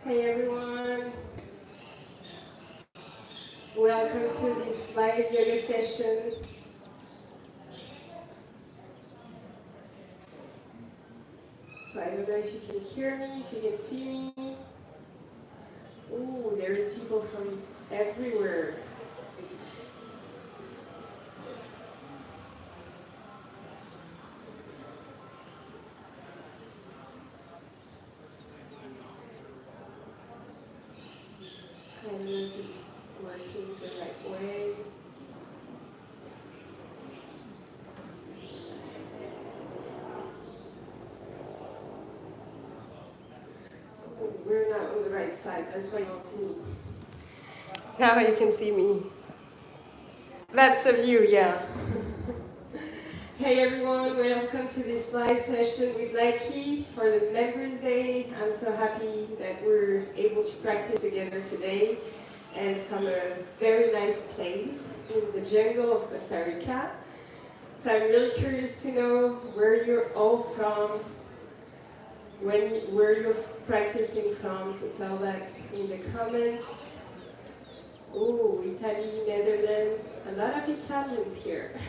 Hey everyone, welcome to this live yoga session. So I don't know if you can hear me, if you can see me. Ooh, there is people from everywhere. I don't know if it's working the right way. Oh, we're not on the right side, that's why you don't see me. Now you can see me. That's a view, yeah. Hey everyone, welcome to this live session with Nike for the Members Day. I'm so happy that we're able to practice together today and from a very nice place in the jungle of Costa Rica. So I'm really curious to know where you're all from, where you're practicing from, so tell that in the comments. Oh, Italy, Netherlands, a lot of Italians here.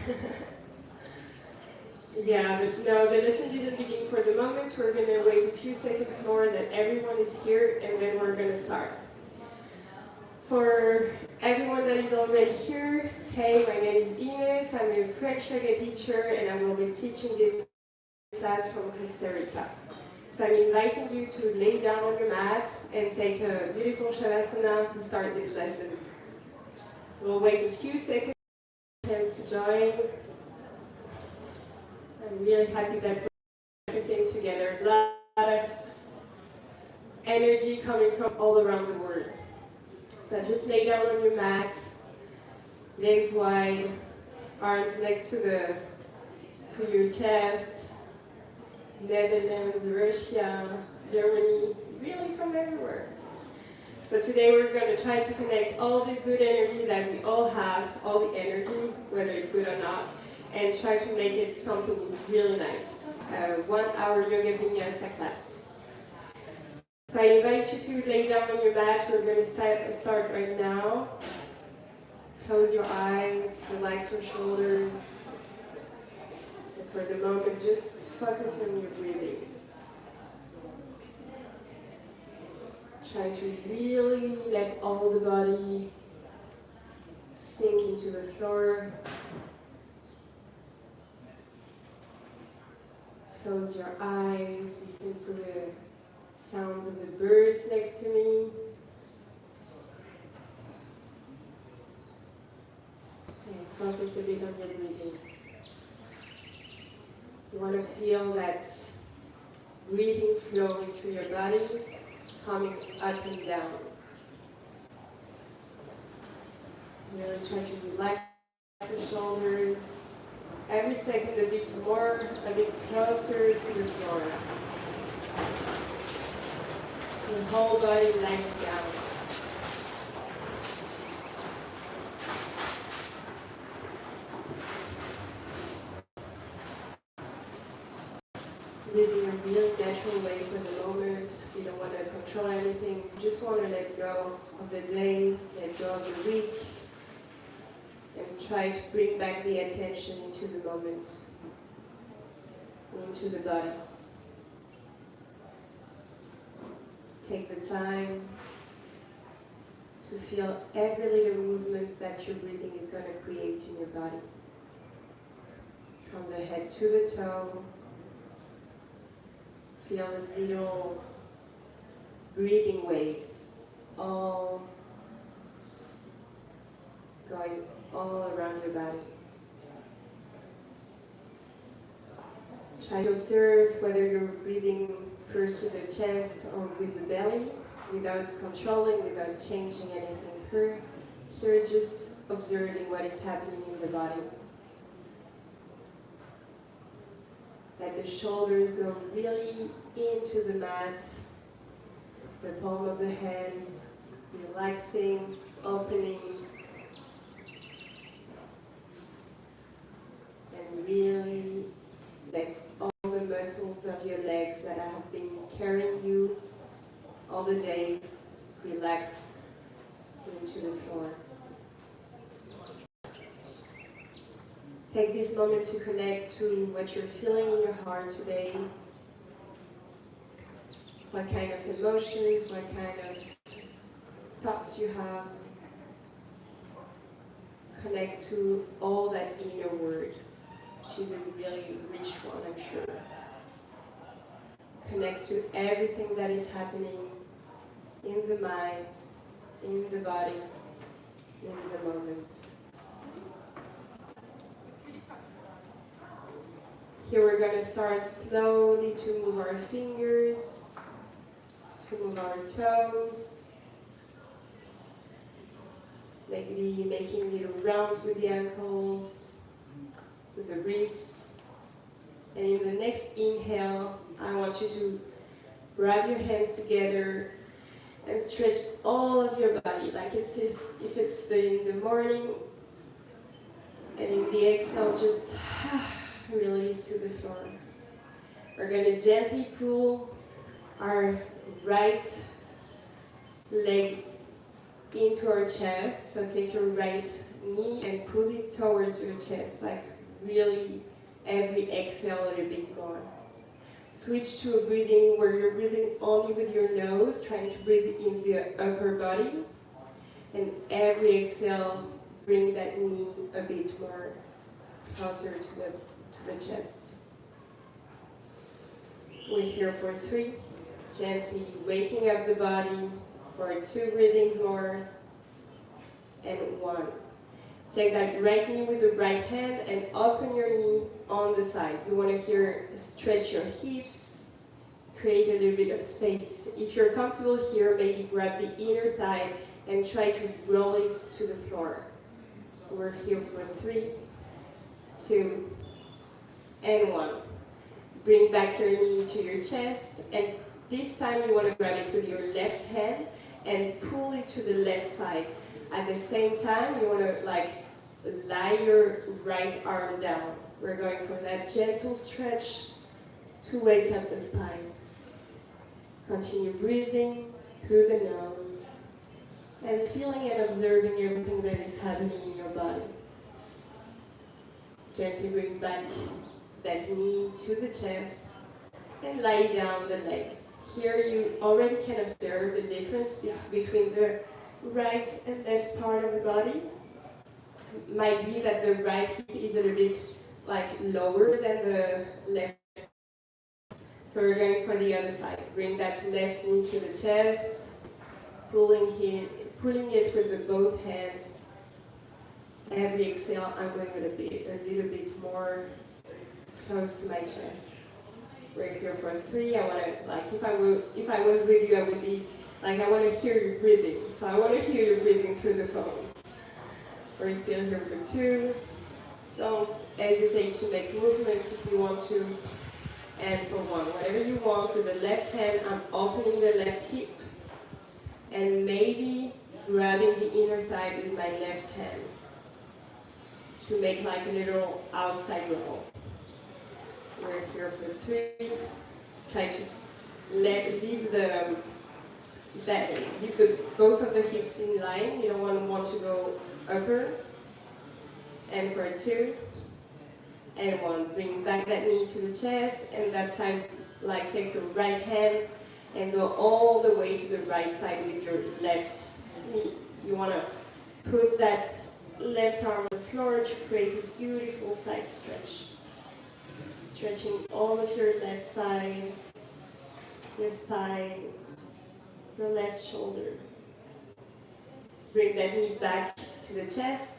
Yeah, but no, the lesson didn't begin for the moment. We're going to wait a few seconds more that everyone is here, and then we're going to start. For everyone that is already here, hey, my name is Inès. I'm a French yoga teacher, and I will be teaching this class from Costa Rica. So I'm inviting you to lay down on your mat and take a beautiful shavasana to start this lesson. We'll wait a few seconds for you to join. I'm really happy that we're practicing together. A lot of energy coming from all around the world. So just lay down on your mat, legs wide, arms next to your chest. Netherlands, Russia, Germany, really from everywhere. So today we're going to try to connect all this good energy that we all have, all the energy, whether it's good or not, and try to make it something really nice. 1 hour yoga vinyasa class. So I invite you to lay down on your mat. We're going to start right now. Close your eyes, relax your shoulders. And for the moment, just focus on your breathing. Try to really let all the body sink into the floor. Close your eyes, listen to the sounds of the birds next to me. And focus a bit on your breathing. You want to feel that breathing flowing through your body, coming up and down. Really try to relax the shoulders. Every second a bit more, a bit closer to the floor. The whole body lying down. Living a really natural way for the moment. We don't want to control anything. We just want to let go of the day, let go of the week, and try to bring back the attention into the moment, into the body. Take the time to feel every little movement that your breathing is going to create in your body. From the head to the toe, feel these little breathing waves, all going all around your body. Try to observe whether you're breathing first with the chest or with the belly, without controlling, without changing anything here. Here, just observing what is happening in the body. Let the shoulders go really into the mat, the palm of the hand, relaxing, opening, and really let all the muscles of your legs that have been carrying you all the day, relax into the floor. Take this moment to connect to what you're feeling in your heart today. What kind of emotions, what kind of thoughts you have. Connect to all that inner word, which is a really rich one, I'm sure. Connect to everything that is happening in the mind, in the body, in the moment. Here we're going to start slowly to move our fingers, to move our toes, maybe making little rounds with the ankles, with the wrists. And in the next inhale, I want you to grab your hands together and stretch all of your body, like if it's in the morning. And in the exhale, just release to the floor. We're going to gently pull our right leg into our chest. So take your right knee and pull it towards your chest, like really every exhale a little bit more. Switch to a breathing where you're breathing only with your nose, trying to breathe in the upper body. And every exhale, bring that knee a bit more closer to the chest. We're here for 3. Gently waking up the body for 2 breathings more. And 1. Take that right knee with the right hand and open your knee on the side. You want to stretch your hips, create a little bit of space. If you're comfortable here, maybe grab the inner thigh and try to roll it to the floor. We're here for 3, 2, and 1. Bring back your knee to your chest, and this time you want to grab it with your left hand and pull it to the left side. At the same time, you want to lie your right arm down. We're going for that gentle stretch to wake up the spine. Continue breathing through the nose and feeling and observing everything that is happening in your body. Gently bring back that knee to the chest and lie down the leg. Here you already can observe the difference between the right and left part of the body. It might be that the right hip is a little bit lower than the left. So we're going for the other side. Bring that left knee to the chest, pulling it with both hands. Every exhale, I'm going a little bit more close to my chest. We're here for 3. I want to, if I was with you, I would be I want to hear you breathing. So I want to hear you breathing through the phone. We're still here for 2. Don't hesitate to make movements if you want to. And for 1, whatever you want, with the left hand, I'm opening the left hip and maybe grabbing the inner thigh with my left hand to make a little outside roll. We're here for 3. Try to leave both of the hips in line. You don't want to go upper. And for 2. And 1, bring back that knee to the chest, and that time, take your right hand and go all the way to the right side with your left knee. You want to put that left arm on the floor to create a beautiful side stretch. Stretching all of your left side, your spine, your left shoulder. Bring that knee back to the chest,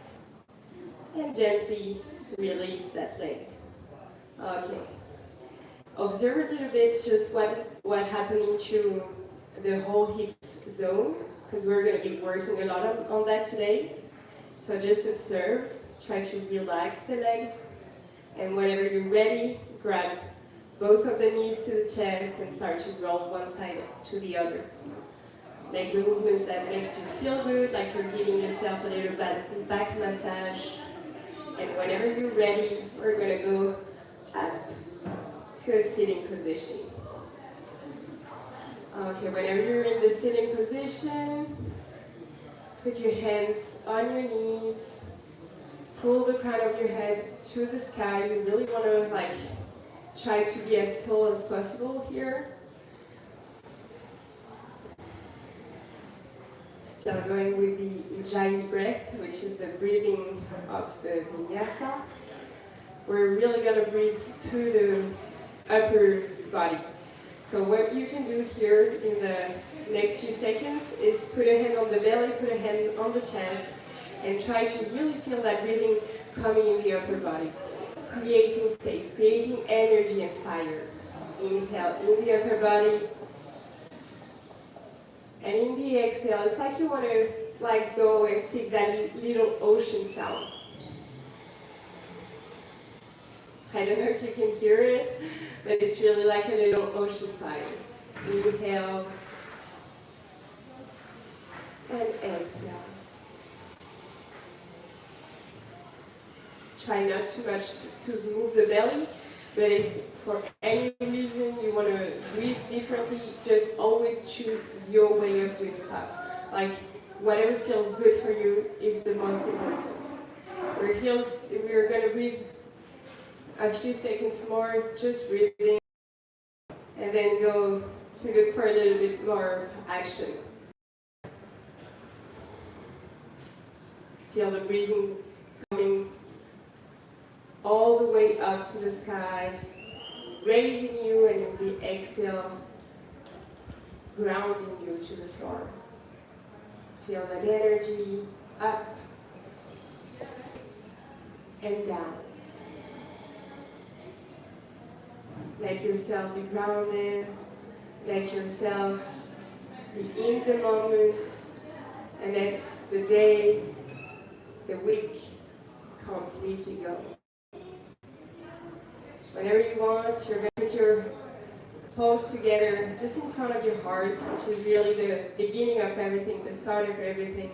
and gently release that leg. Okay. Observe a little bit just what happened to the whole hip zone, because we're going to be working a lot on that today. So just observe, try to relax the legs, and whenever you're ready, grab both of the knees to the chest and start to roll one side to the other. Make the movements that makes you feel good, like you're giving yourself a little back massage. And whenever you're ready, we're going to go up to a sitting position. Okay, whenever you're in the sitting position, put your hands on your knees, pull the crown of your head to the sky. You really want to like try to be as tall as possible here. Still going with the Ujjayi breath, which is the breathing of the vinyasa. We're really going to breathe through the upper body. So what you can do here in the next few seconds is put a hand on the belly, put a hand on the chest, and try to really feel that breathing coming in the upper body. Creating space, creating energy and fire. Inhale in the upper body. And in the exhale, it's like you want to like go and seek that little ocean sound. I don't know if you can hear it, but it's really like a little ocean sound. Inhale and exhale. Try not too much to move the belly, but if for any reason you want to breathe differently, just always choose your way of doing stuff. Like whatever feels good for you is the most important. We're going to breathe a few seconds more, just breathing, and then go to look for a little bit more action. Feel the breathing coming all the way up to the sky, raising you, and in the exhale, grounding you to the floor. Feel that energy up and down. Let yourself be grounded. Let yourself be in the moment, and let the day, the week completely go. Whenever you want, you're going to put your palms together just in front of your heart, which is really the beginning of everything, the start of everything.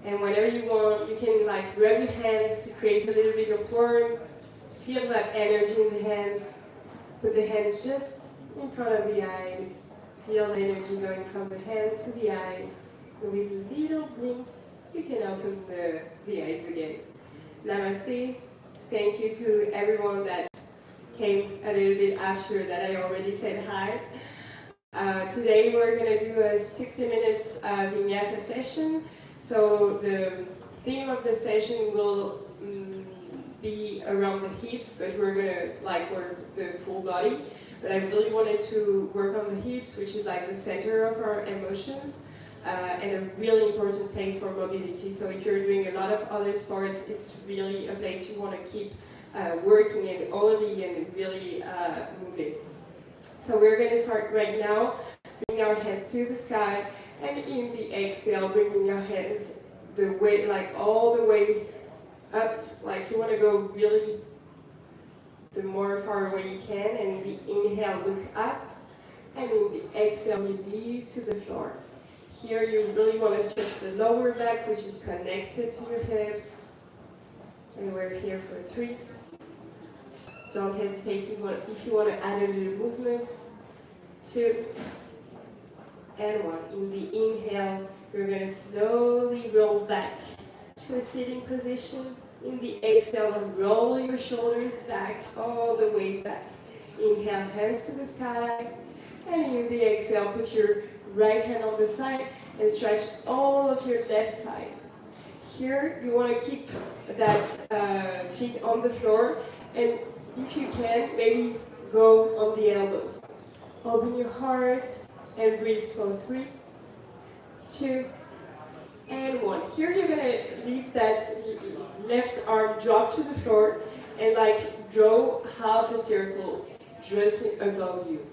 And whenever you want, you can like rub your hands to create a little bit of warmth. Feel that energy in the hands. Put the hands just in front of the eyes. Feel the energy going from the hands to the eyes. And with little blinks, you can open the eyes again. Namaste. Thank you to everyone that came a little bit after that I already said hi. Today we're going to do a 60 minutes vinyasa session. So the theme of the session will be around the hips, but we're going to like work the full body. But I really wanted to work on the hips, which is like the center of our emotions. And a really important place for mobility. So if you're doing a lot of other sports, it's really a place you want to keep working and only and really moving. So we're going to start right now, bringing our hands to the sky, and in the exhale, bringing your hands the way, like all the way up, like you want to go really the more far away you can, and the inhale, look up, and in the exhale, release to the floor. Here you really want to stretch the lower back, which is connected to your hips. And we're here for 3. Don't hesitate if you want to add a little movement. 2 and 1. In the inhale, we're going to slowly roll back to a sitting position. In the exhale, roll your shoulders back, all the way back. Inhale, hands to the sky. And in the exhale, put your right hand on the side and stretch all of your left side. Here, you want to keep that cheek on the floor, and if you can, maybe go on the elbows. Open your heart and breathe for 3, 2, and 1. Here, you're going to leave that left arm drop to the floor and like draw half a circle just above you.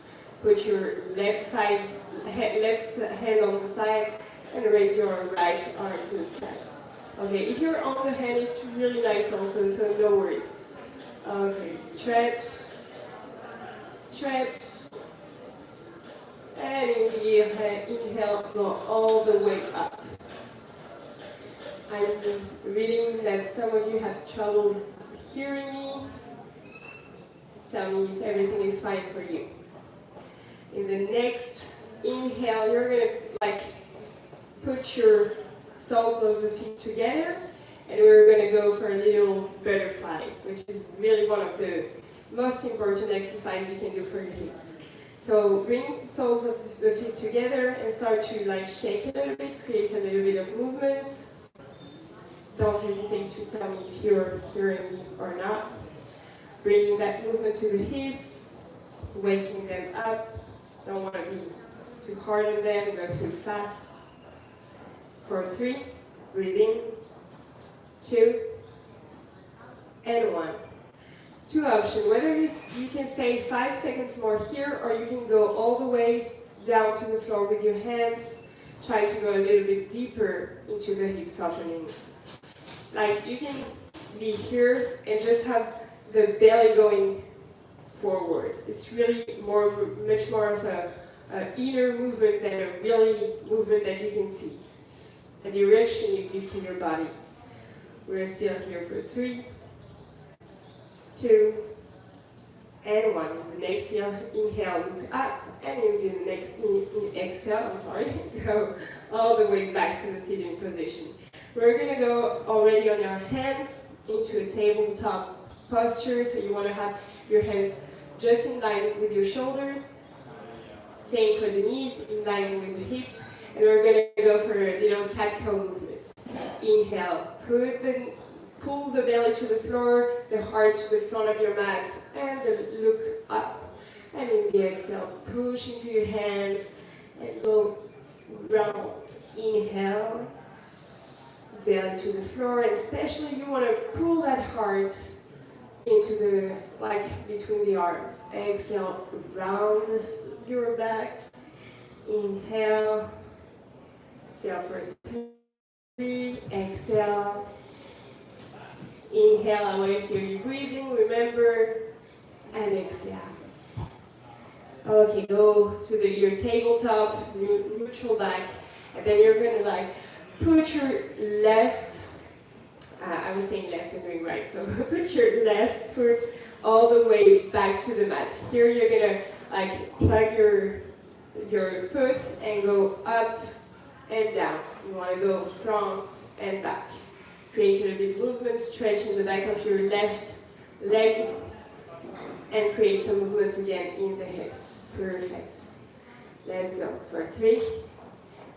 Put your left hand on the side and raise your right arm to the side. Okay, if you're on the hand, it's really nice also, so no worries. Okay, stretch, stretch, and inhale, go all the way up. I'm reading that some of you have trouble hearing me. Tell me if everything is fine for you. the next inhale, you're going to like put your soles of the feet together, and we're going to go for a little butterfly, which is really one of the most important exercises you can do for your hips. So bring the soles of the feet together and start to like shake a little bit, create a little bit of movement. Don't hesitate to tell me if you're hearing me or not. Bringing that movement to the hips, waking them up. Don't want to be too hard on them, go too fast. For 3, breathe in, 2, and 1. 2 options, whether you can stay 5 seconds more here, or you can go all the way down to the floor with your hands. Try to go a little bit deeper into the hip softening. Like you can be here and just have the belly going forward. It's really much more of an inner movement than a really movement that you can see. A direction you give to your body. We're still here for 3, 2, and 1. The next inhale, look up, and you do the next exhale, go all the way back to the sitting position. We're going to go already on your hands into a tabletop posture, so you want to have your hands just in line with your shoulders. Same for the knees, in line with the hips. And we're going to go for a little cat-cow movement. Inhale, pull the belly to the floor, the heart to the front of your mat, and look up. And in the exhale, push into your hands and go round. Inhale, belly to the floor, and especially you want to pull that heart into the, like between the arms. Exhale, round your back. Inhale, exhale for 3, exhale. Inhale, I want to hear you breathing, remember, and exhale. Okay, go to your tabletop, neutral back, and then you're going to like put your left, I was saying left and doing right, so put your left foot all the way back to the mat. Here you're going to like plug your foot and go up and down. You want to go front and back. Create a little bit of movement, stretch in the back of your left leg, and create some movement again in the hips. Perfect. Let's go for 3,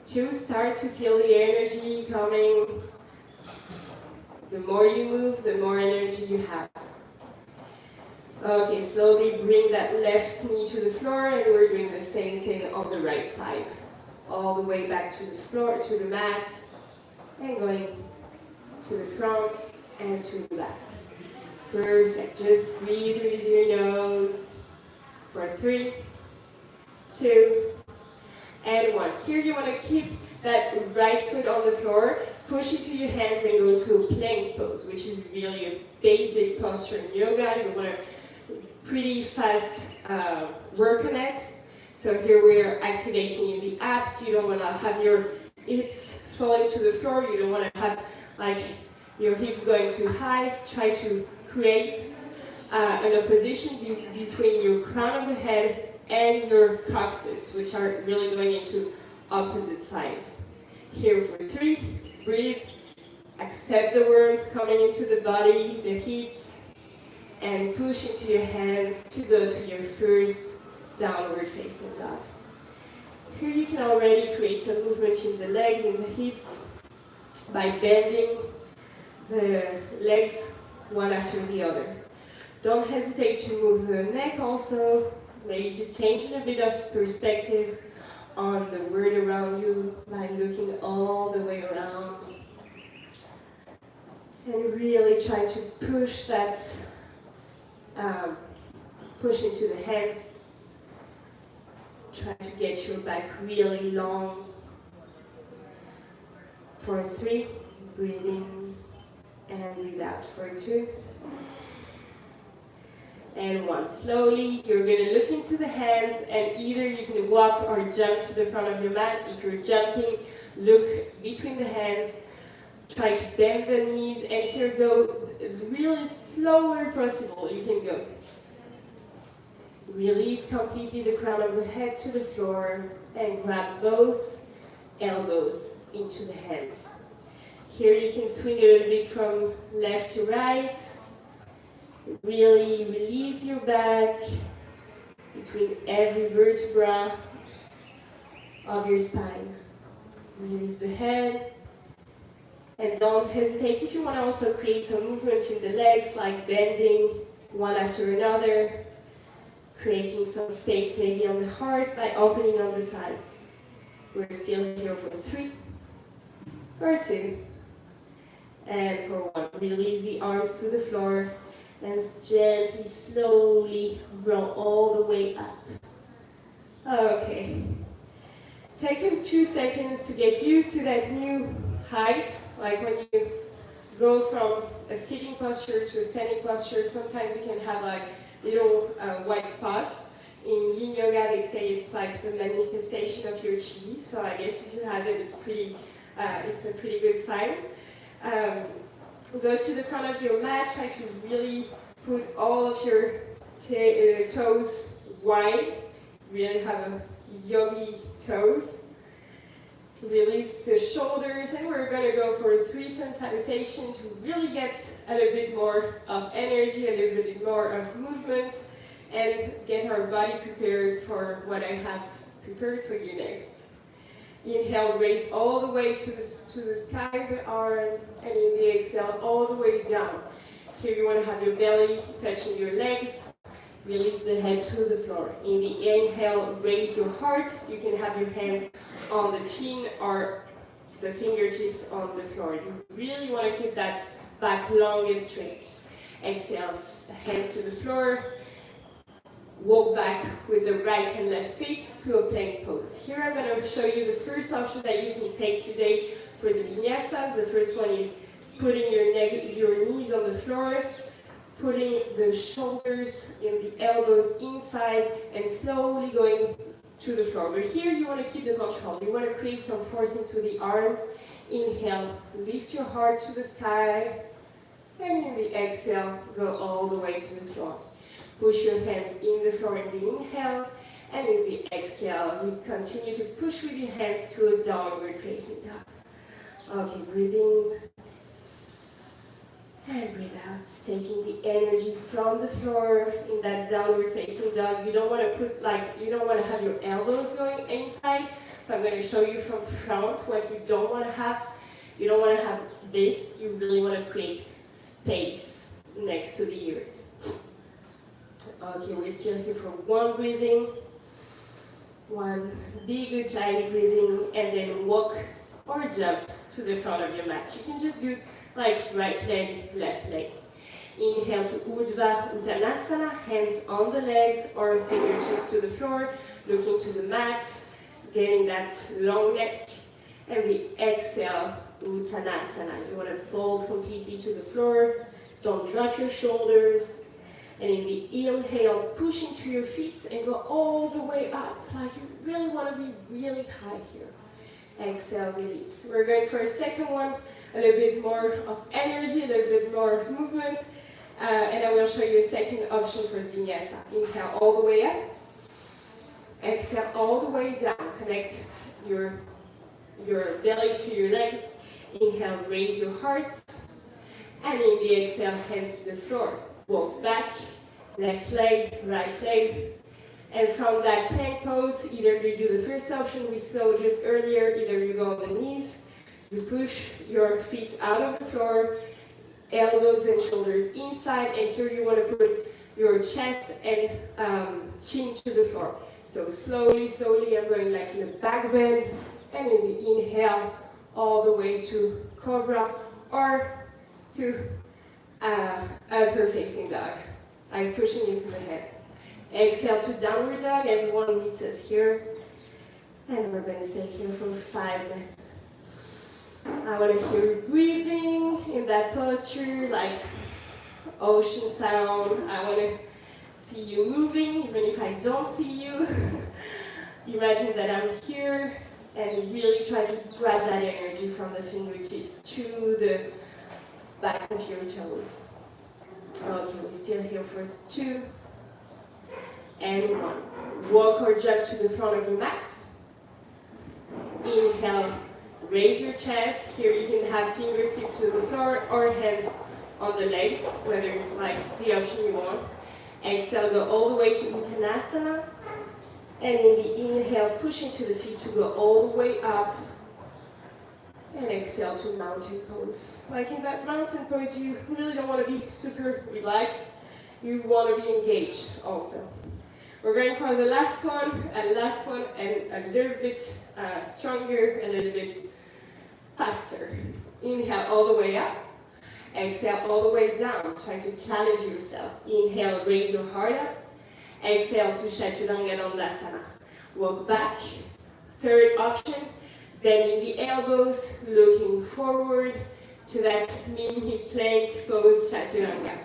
2, start to feel the energy coming. The more you move, the more energy you have. Okay, slowly bring that left knee to the floor, and we're doing the same thing on the right side. All the way back to the floor, to the mat, and going to the front and to the back. Perfect. Just breathe with your nose for 3, 2, and 1. Here you want to keep that right foot on the floor, push it to your hands and go to a plank pose, which is really a basic posture in yoga. You want to pretty fast work on it. So here we're activating the abs. You don't want to have your hips falling to the floor. You don't want to have like your hips going too high. Try to create an opposition between your crown of the head and your coccyx, which are really going into opposite sides. Here for 3, breathe, accept the warmth coming into the body, the heat, and push into your hands to go to your first downward facing dog. Here you can already create some movement in the legs and the hips by bending the legs one after the other. Don't hesitate to move the neck also, maybe to change a bit of perspective on the world around you by looking all the way around. And really try to push that, push into the hands. Try to get your back really long. For 3, breathe in and breathe out. For 2, and 1. Slowly, you're going to look into the hands, and either you can walk or jump to the front of your mat. If you're jumping, look between the hands. Try to bend the knees, and here go really slower possible. You can go Release completely the crown of the head to the floor and grab both elbows into the hands. Here you can swing a little bit from left to right. Really release your back between every vertebra of your spine. Release the head. And don't hesitate if you want to also create some movement in the legs, like bending one after another, creating some space maybe on the heart by opening on the sides. We're still here for 3, for 2, and for 1. Release the arms to the floor and gently, slowly roll all the way up. Okay. Take a few seconds to get used to that new height, like when you go from a sitting posture to a standing posture, sometimes you can have like little white spots. In yin yoga, they say it's like the manifestation of your chi, so I guess if you have it, it's a pretty good sign. Go to the front of your mat, try to really put all of your toes wide, really have a yogi toes. Release the shoulders, and we're going to go for a 3 sun salutation to really get a little bit more of energy, a little bit more of movement, and get our body prepared for what I have prepared for you next. Inhale, raise all the way to the sky, the arms, and in the exhale, all the way down. Here you want to have your belly touching your legs. Release the head to the floor. In the inhale, raise your heart. You can have your hands on the chin or the fingertips on the floor. You really want to keep that back long and straight. Exhale, hands to the floor. Walk back with the right and left feet to a plank pose. Here I'm going to show you the first option that you can take today for the vinyasas. The first one is putting your knees on the floor, putting the shoulders and the elbows inside and slowly going to the floor. But here you want to keep the control. You want to create some force into the arms. Inhale, lift your heart to the sky. And in the exhale, go all the way to the floor. Push your hands in the floor in the inhale. And in the exhale, you continue to push with your hands to a downward facing dog. Okay, breathe in. And breathe out, taking the energy from the floor in that downward facing dog. You don't want to have your elbows going inside. So I'm going to show you from front what you don't want to have. You don't want to have this. You really want to create space next to the ears. Okay, we're still here for 1 breathing. 1 big giant breathing, and then walk or jump to the front of your mat. You can just do like right leg, left leg. Inhale to Urdhva Uttanasana, hands on the legs or fingertips to the floor, looking to the mat, getting that long neck. And we exhale, Uttanasana. You want to fold completely to the floor. Don't drop your shoulders. And in the inhale, push into your feet and go all the way up. Like you really want to be really high here. Exhale, release. We're going for a second one, a little bit more of energy, a little bit more of movement. And I will show you a second option for vinyasa. Inhale all the way up. Exhale all the way down. Connect your belly to your legs. Inhale, raise your heart. And in the exhale, hands to the floor. Walk back, left leg, right leg. And from that plank pose, either you do the first option we saw just earlier, either you go on the knees, you push your feet out of the floor, elbows and shoulders inside, and here you want to put your chest and chin to the floor. So slowly, I'm going like in a back bend, and in the inhale, all the way to cobra or to upper facing dog. I'm pushing into the hands. Exhale to downward dog. Everyone meets us here. And we're going to stay here for 5 minutes. I want to hear you breathing in that posture, like ocean sound. I want to see you moving, even if I don't see you. Imagine that I'm here and really try to grab that energy from the fingertips to the back of your toes. Okay, we're still here for 2, and 1. Walk or jump to the front of the mat. Inhale, raise your chest. Here you can have fingers stick to the floor or hands on the legs, whether like the option you want. Exhale, go all the way to Uttanasana. And in the inhale, push into the feet to go all the way up. And exhale to mountain pose. Like in that mountain pose, you really don't want to be super relaxed. You want to be engaged also. We're going for the last one, and a little bit stronger, a little bit faster. Inhale all the way up. Exhale all the way down. Try to challenge yourself. Inhale, raise your heart up. Exhale to Chaturanga Dandasana. Walk back. Third option, bending the elbows, looking forward to that mini plank pose, Chaturanga.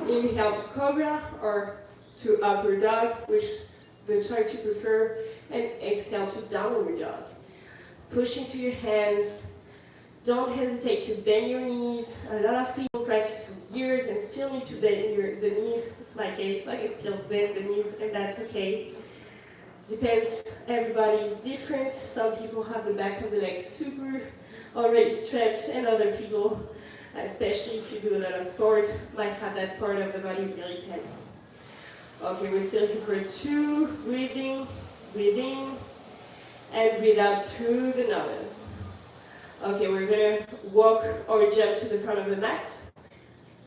Inhale to Cobra or to Upward Dog, which the choice you prefer, and exhale to Downward Dog. Push into your hands. Don't hesitate to bend your knees. A lot of people practice for years and still need to bend the knees. It's my case, like I still bend the knees, and that's okay. Depends, everybody is different. Some people have the back of the leg super already stretched, and other people, especially if you do a lot of sport, might have that part of the body really tense. Okay, we're still here for 2, breathing, breathe in, and breathe out through the nose. Okay, we're gonna walk or jump to the front of the mat.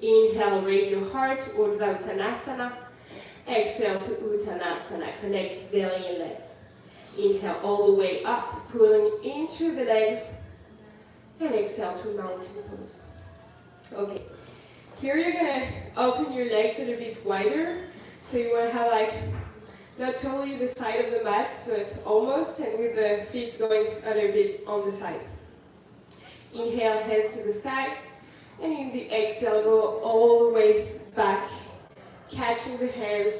Inhale, raise your heart, Urdhva Uttanasana. Exhale to Uttanasana, connect belly and legs. Inhale all the way up, pulling into the legs. And exhale to mountain pose. Okay, here you're gonna open your legs a little bit wider. So you wanna have like, not totally the side of the mat, but almost, and with the feet going a little bit on the side. Inhale, hands to the sky, and in the exhale, go all the way back, catching the hands,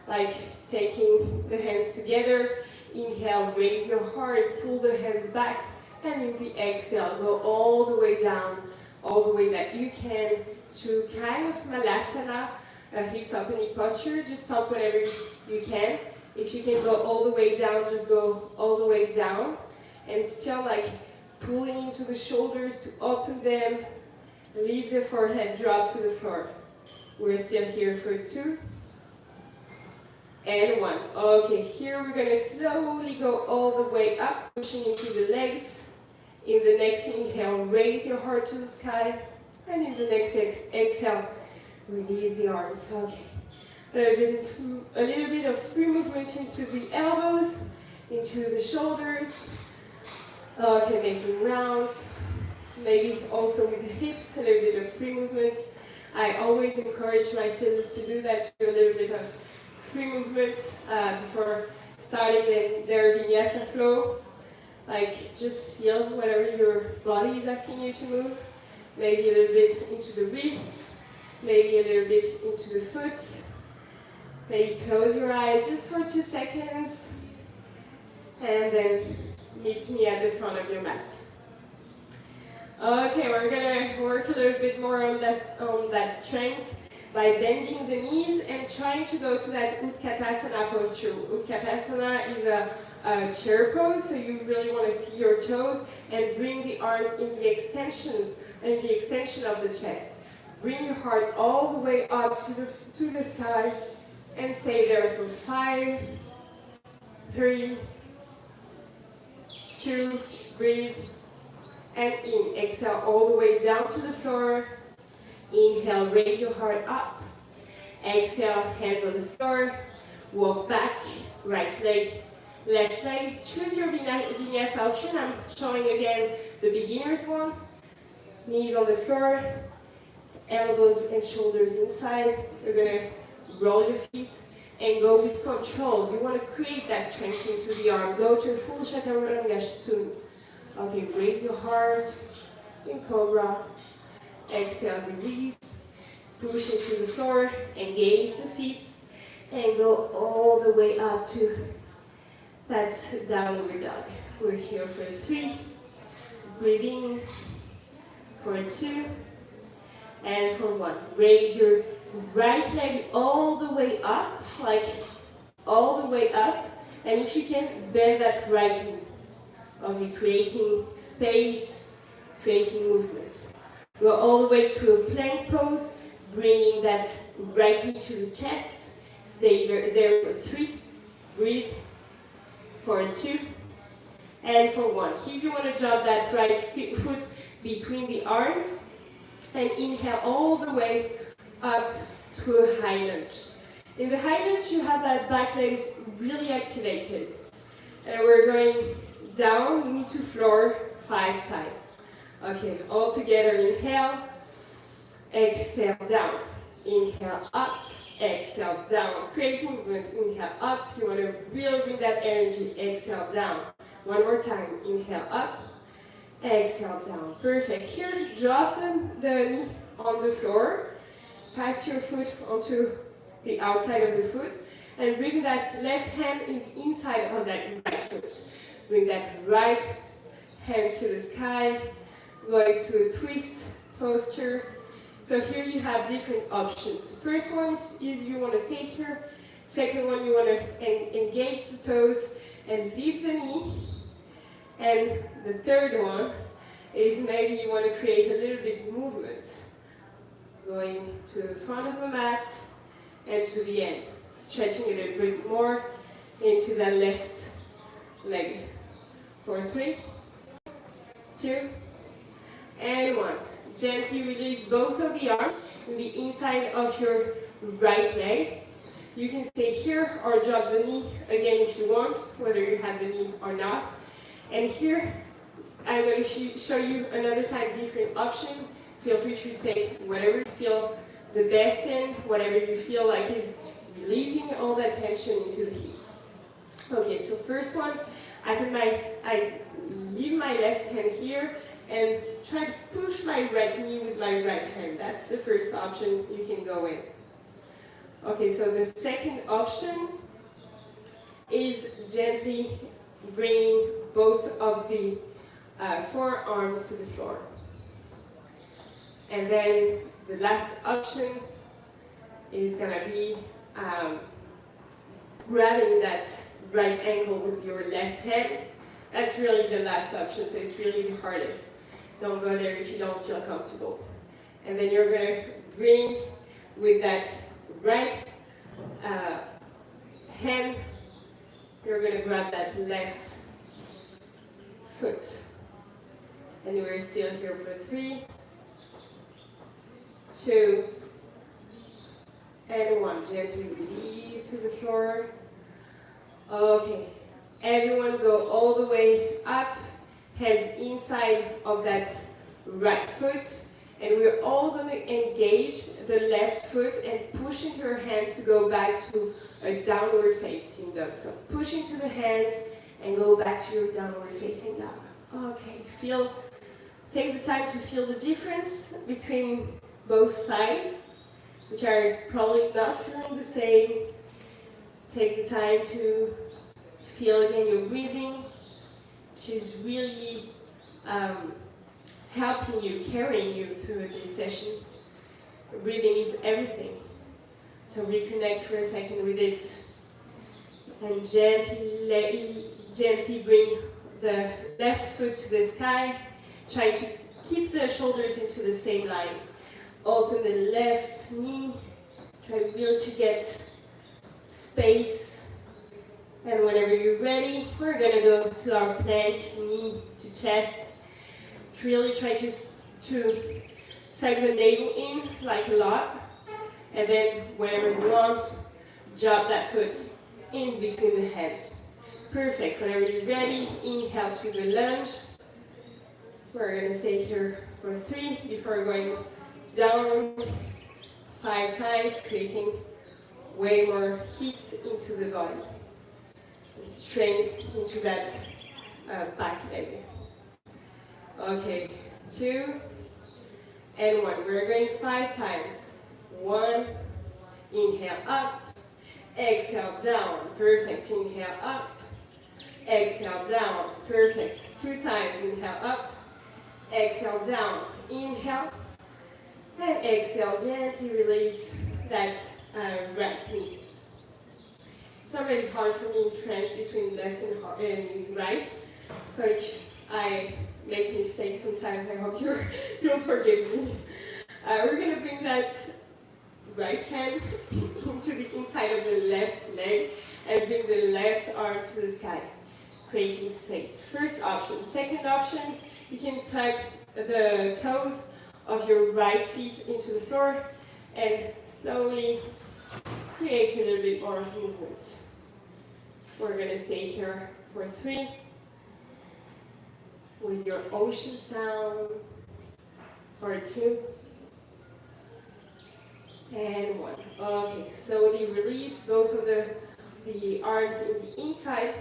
like taking the hands together. Inhale, raise your heart, pull the hands back, and in the exhale, go all the way down, all the way that you can, to kind of Malasana, hips opening posture. Just stop whenever you can. If you can go all the way down, just go all the way down, and still like pulling into the shoulders to open them. Leave the forehead drop to the floor. We're still here for 2 and 1. Okay, here we're going to slowly go all the way up, pushing into the legs. In the next inhale, raise your heart to the sky. And in the next exhale, release the arms. Okay. A little bit of free movement into the elbows, into the shoulders. Okay, making rounds. Maybe also with the hips, a little bit of free movements. I always encourage my students to do that, to do a little bit of free movement before starting their vinyasa flow. Like, just feel whatever your body is asking you to move. Maybe a little bit into the wrist, maybe a little bit into the foot. Maybe close your eyes just for 2 seconds. And then meet me at the front of your mat. Okay, we're gonna work a little bit more on that strength by bending the knees and trying to go to that Utkatasana posture. Utkatasana is a chair pose, so you really want to see your toes and bring the arms in the extension of the chest. Bring your heart all the way up to the sky and stay there for 5, 3, 2, breathe. And in, exhale all the way down to the floor. Inhale, raise your heart up. Exhale, hands on the floor. Walk back, right leg, left leg. Choose your vinyasa option. I'm showing again the beginner's one. Knees on the floor, elbows and shoulders inside. You're gonna roll your feet and go with control. You want to create that strength into the arm. Go to full Chaturanga soon. Okay, raise your heart in Cobra. Exhale, release. Push into the floor. Engage the feet. And go all the way up to that downward dog. We're here for 3. Breathe in for 2. And for 1. Raise your right leg all the way up, like all the way up, and if you can, bend that right knee. Okay, creating space, creating movement. Go all the way to a plank pose, bringing that right knee to the chest. Stay there for 3, breathe, for 2, and for 1. Here you want to drop that right foot between the arms, and inhale all the way up to a high lunge. In the high lunge, you have that back leg really activated. And we're going down, knee to floor, 5 times. Okay, all together, inhale, exhale, down. Inhale, up, exhale, down. Create movement, inhale, up. You want to really bring that energy, exhale, down. One more time, inhale, up, exhale, down. Perfect. Here, drop the knee on the floor. Pass your foot onto the outside of the foot. And bring that left hand in the inside of that right foot. Bring that right hand to the sky. Going to a twist posture. So here you have different options. First one is you want to stay here. Second one, you want to engage the toes and lift the knee. And the third one is maybe you want to create a little bit movement. Going to the front of the mat and to the end. Stretching it a bit more into the left leg. For 3, 2, and 1. Gently release both of the arms in the inside of your right leg. You can stay here or drop the knee again if you want, whether you have the knee or not. And here, I'm going to show you another time different option. Feel free to take whatever you feel the best in, whatever you feel like is releasing all that tension into the hips. Okay, so first one, I leave my left hand here and try to push my right knee with my right hand. That's the first option you can go in. Okay, so the second option is gently bringing both of the forearms to the floor. And then the last option is going to be grabbing that right ankle with your left hand. That's really the last option, so it's really the hardest. Don't go there if you don't feel comfortable. And then you're going to bring with that right hand, you're going to grab that left foot. And we're still here for 3, 2, and 1. Gently release to the floor. Okay. Everyone go all the way up, hands inside of that right foot. And we're all going to engage the left foot and push into your hands to go back to a downward facing dog. So push into the hands and go back to your downward facing dog. Okay, take the time to feel the difference between both sides, which are probably not feeling the same. Take the time to feel again your breathing, which is really helping you, carrying you through this session. Breathing is everything. So reconnect for a second with it. And gently bring the left foot to the sky. Try to keep the shoulders into the same line. Open the left knee. Try really to get space. And whenever you're ready, we're going to go to our plank, knee to chest. Really try to suck the navel in like a lot. And then whenever you want, drop that foot in between the hands. Perfect. Whenever you're ready, inhale to the lunge. We're going to stay here for 3 before going down 5 times, creating way more heat into the body. Strength into that back leg. Okay, 2 and 1. We're going 5 times. 1, inhale up, exhale down. Perfect. Inhale up, exhale down. Perfect. 2 times. Inhale up, exhale down. Inhale and exhale. Gently release that right knee. It's already hard for me in French between left and right. So if I make mistakes sometimes, I hope you'll forgive me. We're going to bring that right hand into the inside of the left leg and bring the left arm to the sky, creating space. First option. Second option, you can plug the toes of your right feet into the floor and slowly create a little bit more of movement. We're going to stay here for 3 with your ocean sound, for 2, and 1. Okay, slowly release both of the arms in the inside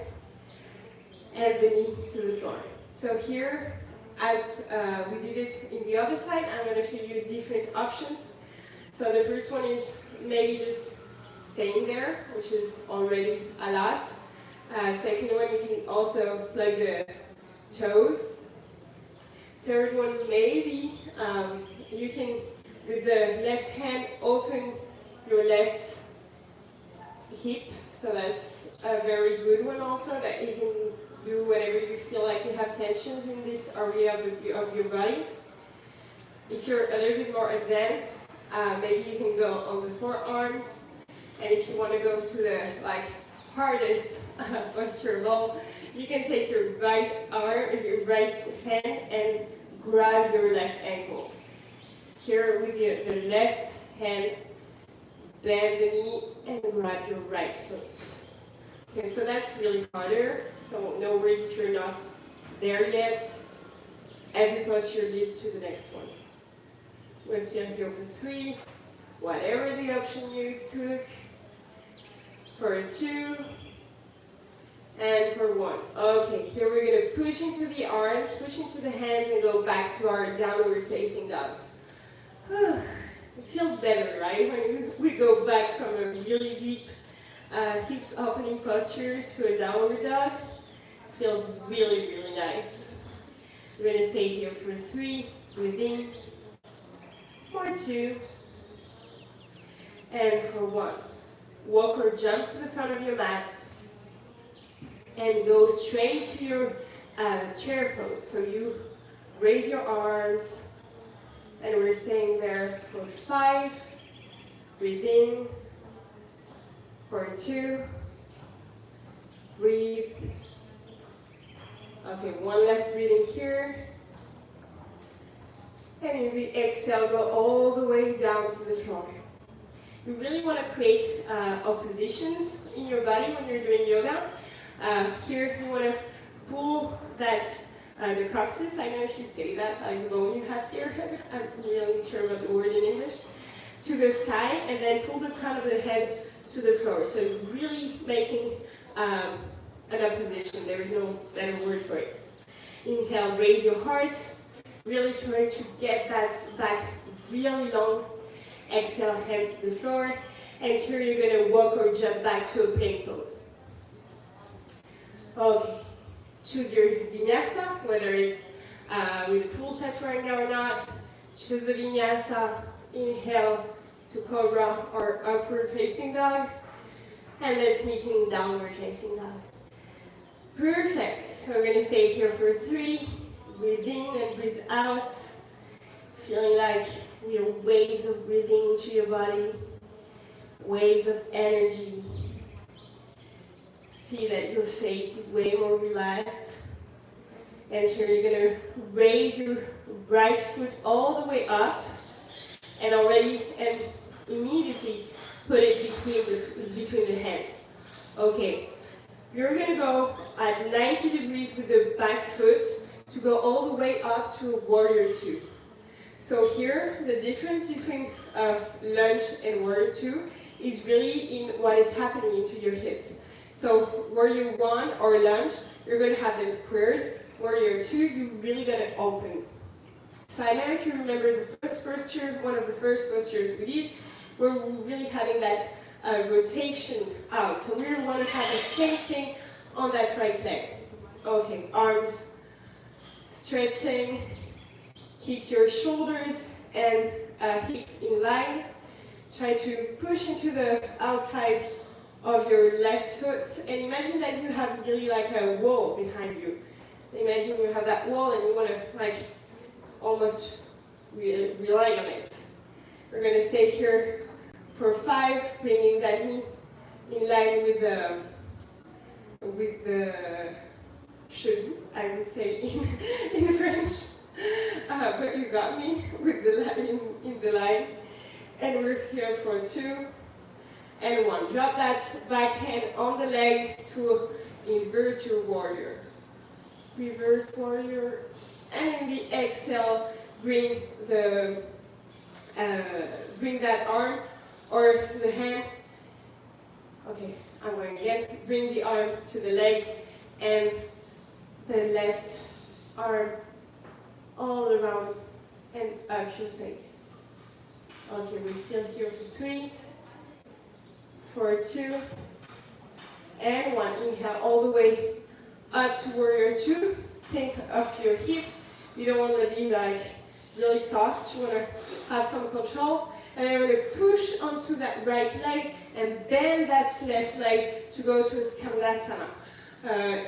and the knee to the floor. So here, as we did it in the other side, I'm going to show you different options. So the first one is maybe just staying there, which is already a lot. Second one, you can also plug the toes. Third one, maybe you can, with the left hand, open your left hip. So that's a very good one also, that you can do whenever you feel like you have tensions in this area of your body. If you're a little bit more advanced, maybe you can go on the forearms. And if you want to go to the hardest posture of all, you can take your right arm, your right hand, and grab your left ankle. Here with the left hand, bend the knee and grab your right foot. Okay, so that's really harder. So no worries if you're not there yet. Every posture leads to the next one. We'll still go for 3, whatever the option you took. For 2, and for 1. Okay, here we're going to push into the arms, push into the hands, and go back to our downward facing dog. It feels better, right? When we go back from a really deep hips opening posture to a downward dog. It feels really, really nice. We're going to stay here for 3, breathing, for 2, and for 1. Walk or jump to the front of your mat and go straight to your chair pose. So you raise your arms and we're staying there for 5, breathe in, for 2, breathe. Okay, one last breathing here. And if we exhale, go all the way down to the floor. You really want to create oppositions in your body when you're doing yoga. Here you want to pull that, the coccyx, I don't know if you say that, like the bone you have here, I'm really sure about the word in English, to the sky, and then pull the crown of the head to the floor. So really making an opposition, there is no better word for it. Inhale, raise your heart, really trying to get that back really long. Exhale, hands to the floor, and here you're going to walk or jump back to a plank pose. Okay, choose your vinyasa, whether it's with a full chaturanga or not. Choose the vinyasa, inhale to cobra or upward facing dog, and let's meet in downward facing dog. Perfect, we're going to stay here for 3, breathe in and breathe out, feeling like waves of breathing into your body, waves of energy. See that your face is way more relaxed. And here you're going to raise your right foot all the way up and immediately put it between the hands. Okay, you're going to go at 90 degrees with the back foot to go all the way up to a warrior 2. So here, the difference between lunge and warrior 2 is really in what is happening into your hips. So warrior 1 or lunge, you're going to have them squared. Warrior 2, you're really going to open. So I don't know if you remember the first posture, one of the first postures we did, where we're really having that rotation out. So we want to have the same thing on that right leg. Okay, arms stretching. Keep your shoulders and hips in line. Try to push into the outside of your left foot, and imagine that you have really like a wall behind you. Imagine you have that wall and you want to like almost rely on it. We're going to stay here for 5, bringing that knee in line with the cheville, I would say in French. But you got me with the line in the line. And we're here for 2 and 1. Drop that back hand on the leg to inverse your warrior. Reverse warrior. And in the exhale, bring that arm or the hand. Okay, I'm going again. Bring the arm to the leg and the left arm all around and up your face. Okay, we're still here for 3, for 2, and 1. Inhale all the way up to warrior 2. Think of your hips. You don't want to be like really soft. You want to have some control. And then we're going to push onto that right leg and bend that left leg to go to a skandasana.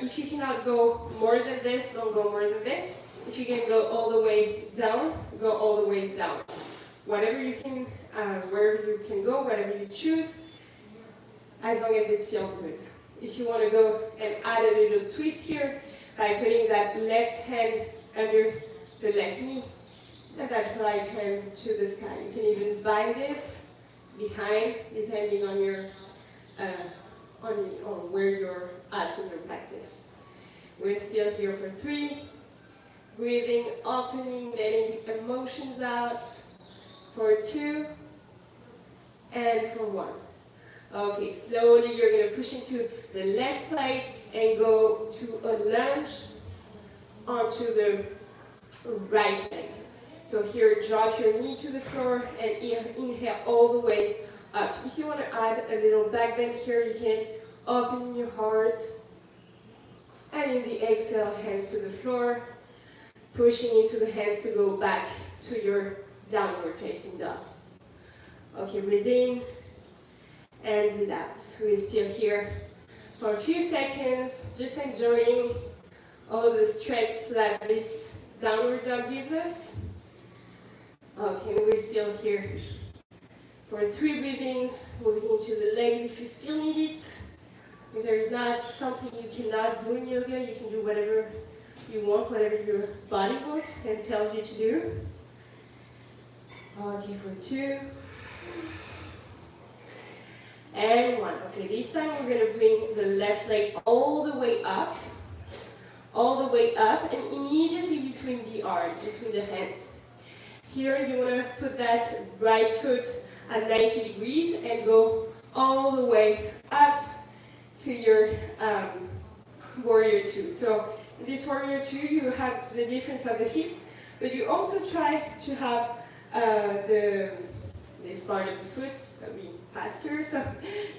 If you cannot go more than this, don't go more than this. If you can go all the way down, go all the way down. Whatever you can, wherever you can go, whatever you choose, as long as it feels good. If you want to go and add a little twist here by putting that left hand under the left knee and that right hand to the sky. You can even bind it behind, depending on your on where you're at in your practice. We're still here for 3. Breathing, opening, letting the emotions out. For 2 and for 1. Okay, slowly you're going to push into the left leg and go to a lunge onto the right leg. So here, drop your knee to the floor and inhale all the way up. If you want to add a little back bend here, you can open your heart. And in the exhale, hands to the floor, pushing into the hands to go back to your downward facing dog. Okay, breathe in and breathe out. We're still here for a few seconds, just enjoying all of the stretch that this downward dog gives us. Okay, we're still here for 3 breathings, moving into the legs if you still need it. If there is not something you cannot do in yoga, you can do whatever you want, whatever your body wants and tells you to do. Okay, for 2 and 1. Okay, this time we're going to bring the left leg all the way up, and immediately between the arms, between the hands. Here you want to put that right foot at 90 degrees and go all the way up to your warrior 2. So in this warrior 2, you have the difference of the hips, but you also try to have this part of the foot be faster. So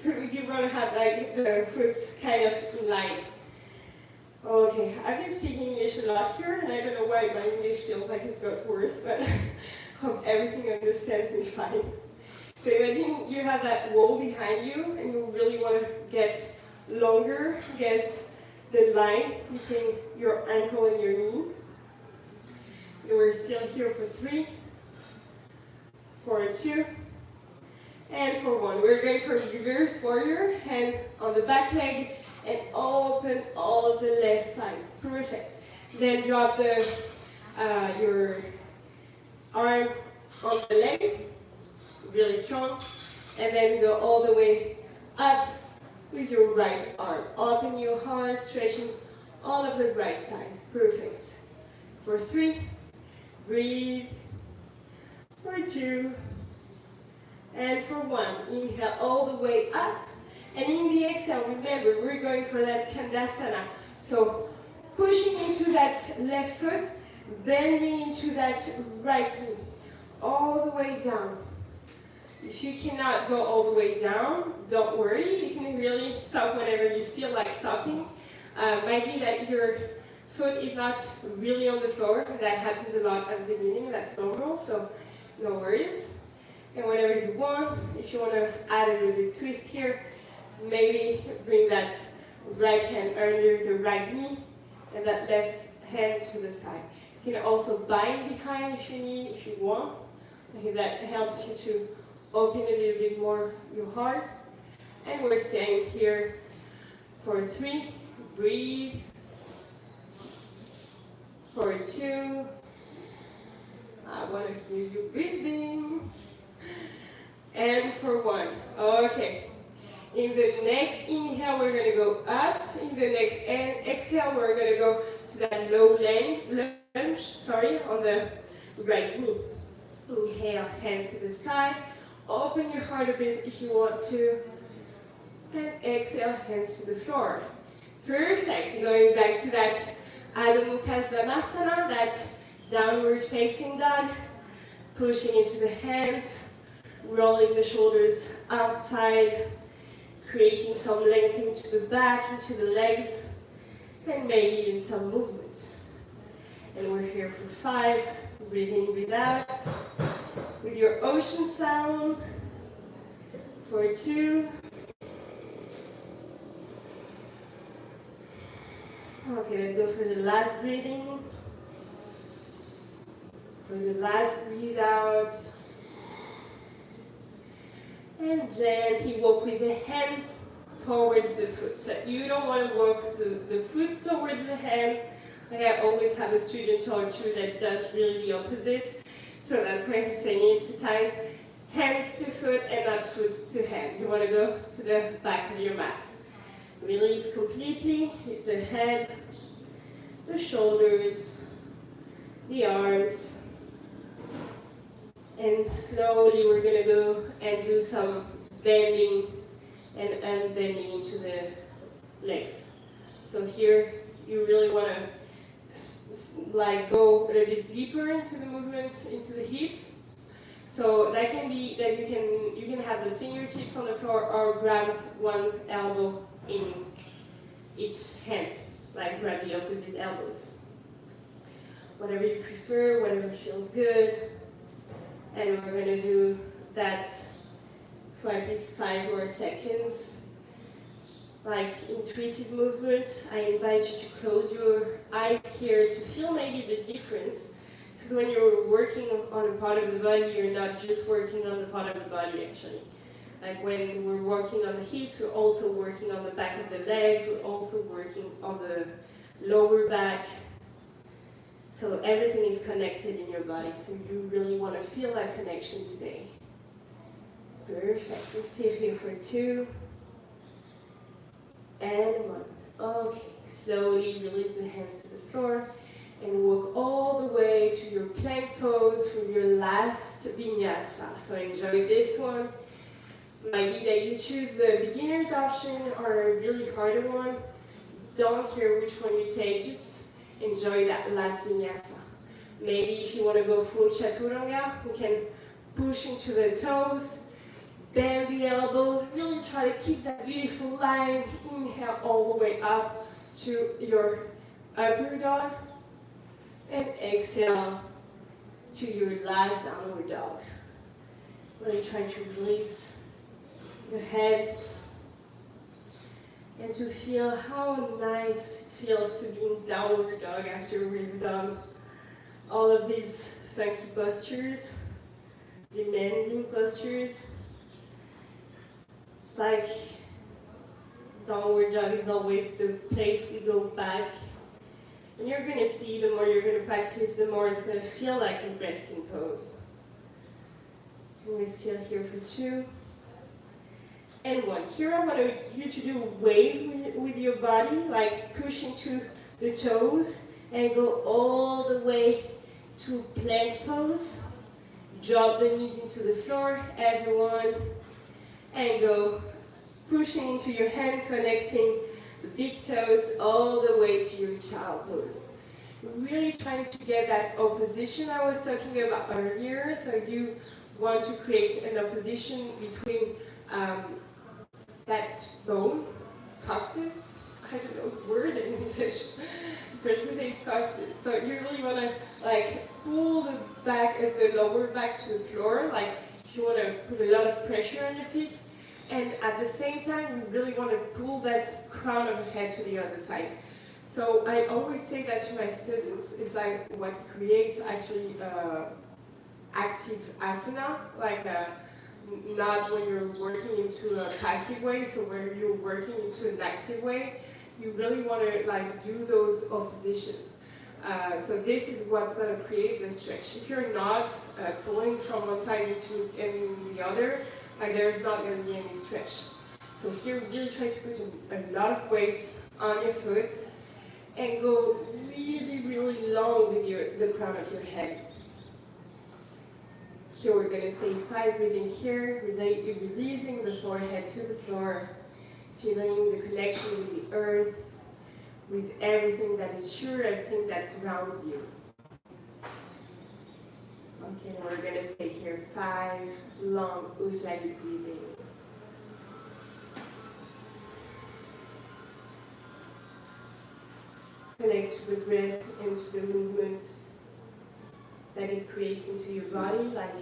you want to have like the foot kind of in line. Okay, I've been speaking English a lot here, and I don't know why my English feels like it's got worse, but hope everything understands me fine. So imagine you have that wall behind you, and you really want to get longer against the line between your ankle and your knee. And we're still here for 3, for 2, and for 1. We're going for reverse warrior, hand on the back leg, and open all of the left side. Perfect. Then drop your arm on the leg, really strong, and then go all the way up with your right arm. Open your heart, stretching all of the right side. Perfect. For 3, breathe. For 2, and for 1. Inhale all the way up. And in the exhale, remember, we're going for that skandasana. So pushing into that left foot, bending into that right knee, all the way down. If you cannot go all the way down, don't worry. You can really stop whenever you feel like stopping. Might be that your foot is not really on the floor. That happens a lot at the beginning. That's normal, so no worries. And whenever you want, if you want to add a little bit twist here, maybe bring that right hand under the right knee and that left hand to the sky. You can also bind behind if you need, if you want. I think that helps you to open a little bit more your heart. And we're staying here for 3. Breathe. For 2. I want to hear you breathing. And for 1. Okay. In the next inhale, we're going to go up. In the next exhale, we're going to go to that low lunge, on the right knee. Inhale, hands to the sky. Open your heart a bit if you want to. And exhale, hands to the floor. Perfect. Going back to that Adho Mukha Svanasana, that downward facing dog. Pushing into the hands. Rolling the shoulders outside. Creating some length into the back, into the legs. And maybe even some movement. And we're here for 5. Breathe in, breathe out. With your ocean sound. For 2. Okay, let's go for the last breathing. For the last breathe out. And gently walk with the hands towards the foot. So you don't want to walk the foot towards the hand. Like I always have a student or two that does really the opposite. So that's why I'm saying it 2 times. Hands to foot and not foot to hand. You want to go to the back of your mat. Release completely with the head, the shoulders, the arms. And slowly we're going to go and do some bending and unbending into the legs. So here you really want to go a little bit deeper into the movements, into the hips. So that can be that you can have the fingertips on the floor or grab one elbow in each hand, like grab the opposite elbows. Whatever you prefer, whatever feels good. And we're going to do that for at least 5 more seconds. Like intuitive movement. I invite you to close your eyes here to feel maybe the difference. Because when you're working on a part of the body, you're not just working on the part of the body actually. Like when we're working on the hips, we're also working on the back of the legs, we're also working on the lower back. So everything is connected in your body, so you really want to feel that connection today. Perfect. Let's stay here for 2. And 1. Okay. Slowly release the hands to the floor and walk all the way to your plank pose for your last vinyasa. So enjoy this one. Might be that you choose the beginner's option or a really harder one. Don't care which one you take, just enjoy that last vinyasa. Maybe if you want to go full chaturanga, you can push into the toes, bend the elbows, really try to keep that beautiful line. Inhale all the way up to your upper dog, and exhale to your last downward dog. Really trying to release the head and to feel how nice it feels to be in downward dog after we've done all of these funky postures, demanding postures. It's like downward dog is always the place we go back. And you're going to see, the more you're going to practice, the more it's going to feel like a resting pose. And we're still here for 2. And 1. Here I want you to do a wave with your body, like push into the toes and go all the way to plank pose. Drop the knees into the floor, everyone, and go pushing into your hand, connecting the big toes all the way to your child pose. Really trying to get that opposition I was talking about earlier. So you want to create an opposition between that bone, coccyx, I don't know the word in English, coccyx. So you really want to like pull the back of the lower back to the floor, like if you want to put a lot of pressure on your feet, And at the same time, you really want to pull that crown of the head to the other side. So I always say that to my students, it's like what creates actually active asana, like not when you're working into a passive way, so when you're working into an active way, you really want to like do those oppositions. So this is what's going to create the stretch. If you're not pulling from one side into the other, like there's not going to be any stretch. So here, really try to put a lot of weight on your foot and go really, really long with the crown of your head. Here we're going to stay 5 breathing here, releasing the forehead to the floor, feeling the connection with the earth, with everything that is sure, everything that grounds you. Okay, we're going to stay here 5 long Ujjayi breathing. Connect to the breath and to the movements that it creates into your body, like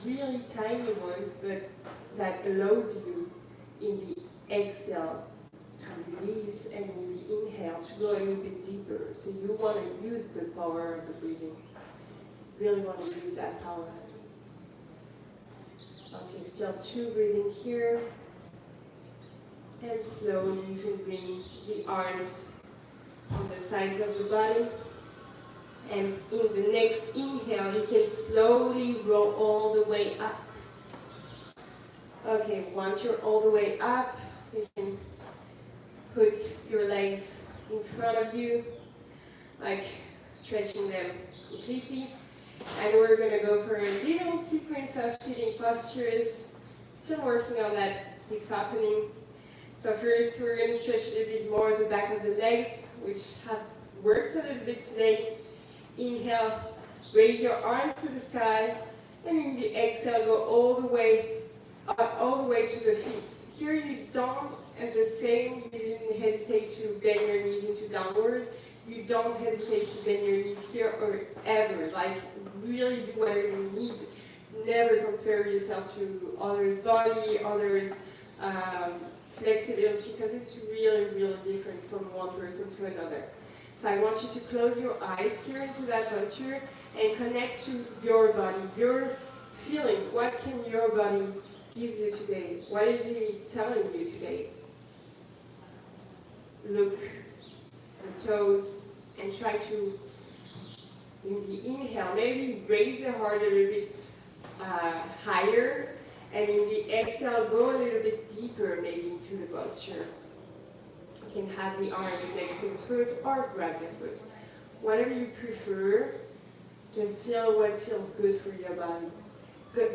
really tiny ones, but that allows you in the exhale to release and in the inhale to go a little bit deeper. So you want to use the power of the breathing. Really want to use that power. Okay, still 2 breathing here. And slowly you can bring the arms on the sides of the body. And in the next inhale, you can slowly roll all the way up. Okay, once you're all the way up, you can put your legs in front of you, like stretching them completely. And we're going to go for a little sequence of sitting postures. Still working on that hips opening. So first, we're going to stretch a little bit more the back of the legs, which have worked a little bit today. Inhale, raise your arms to the sky, and in the exhale, go all the way up, all the way to the feet. Here you don't, and the same, you didn't hesitate to bend your knees into downward. You don't hesitate to bend your knees here or ever. Like, really do whatever you need. Never compare yourself to others' body, others' flexibility, because it's really, really different from one person to another. So I want you to close your eyes here into that posture and connect to your body, your feelings. What can your body give you today? What is it telling you today? Look the toes and try to, in the inhale, maybe raise the heart a little bit higher, and in the exhale, go a little bit deeper maybe into the posture. You can have the arms next to the foot or grab the foot. Whatever you prefer, just feel what feels good for your body.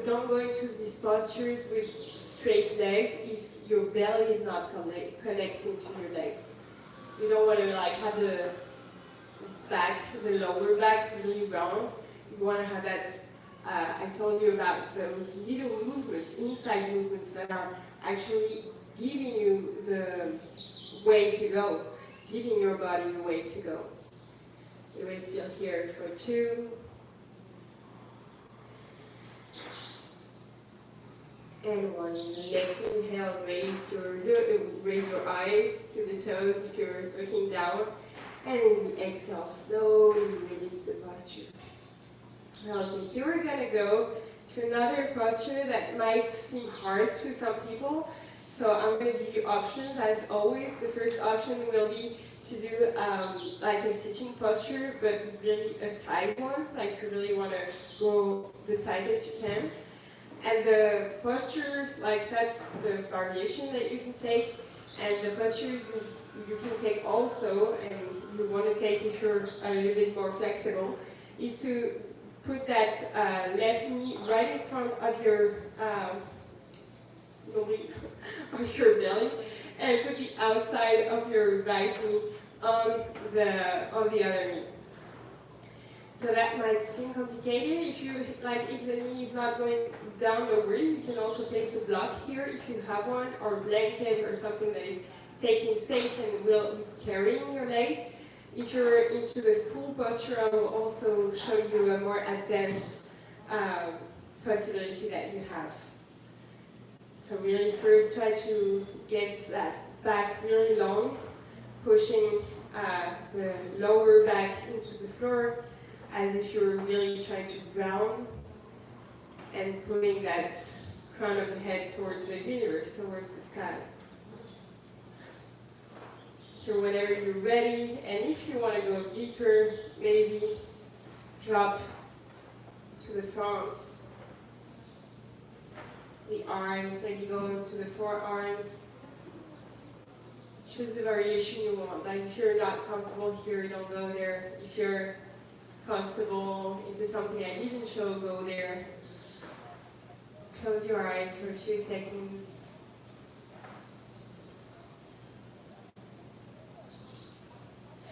Don't go into these postures with straight legs if your belly is not connecting to your legs. You don't want to like have the back, the lower back really round. You want to have that, I told you about those little movements, inside movements that are actually giving you the way to go, giving your body the way to go. So we're still here for 2. And 1. Next inhale, raise your eyes to the toes if you're looking down. And in the exhale, slowly release the posture. Okay, here we're going to go to another posture that might seem hard to some people. So I'm going to give you options as always. The first option will be to do like a sitting posture, but really a tight one. Like you really want to go the tightest you can. And the posture, like that's the variation that you can take. And the posture you can take also, and you want to take if you're a little bit more flexible, is to put that left knee right in front of your belly, and put the outside of your right knee on the other knee. So that might seem complicated. If the knee is not going down, no worries. You can also place a block here if you have one, or a blanket or something that is taking space and will be carrying your leg. If you're into the full posture, I will also show you a more advanced possibility that you have. So really first try to get that back really long, pushing the lower back into the floor as if you're really trying to ground, and putting that crown of the head towards the universe, towards the sky. So whenever you're ready, and if you want to go deeper, maybe drop to the fronts, the arms, maybe go into the forearms. Choose the variation you want. Like if you're not comfortable here, don't go there. If you're comfortable into something I didn't show, go there. Close your eyes for a few seconds.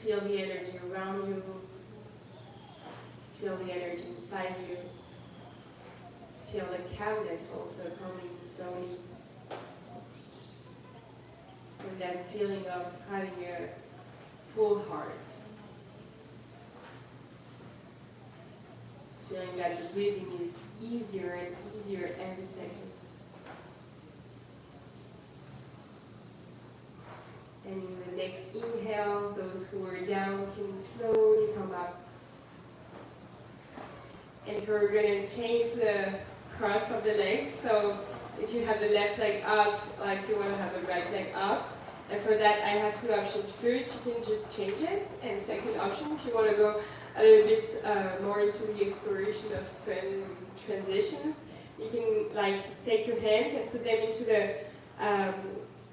Feel the energy around you. Feel the energy inside you. Feel the calmness also coming slowly. And that feeling of having a full heart. Feeling that the breathing is easier and easier every second. And in the next inhale, those who are down can slowly come up. And we're going to change the cross of the legs. So if you have the left leg up, like you want to have the right leg up. And for that, I have two options. First, you can just change it. And second option, if you want to go a little bit more into the exploration of transitions, you can like take your hands and put them into the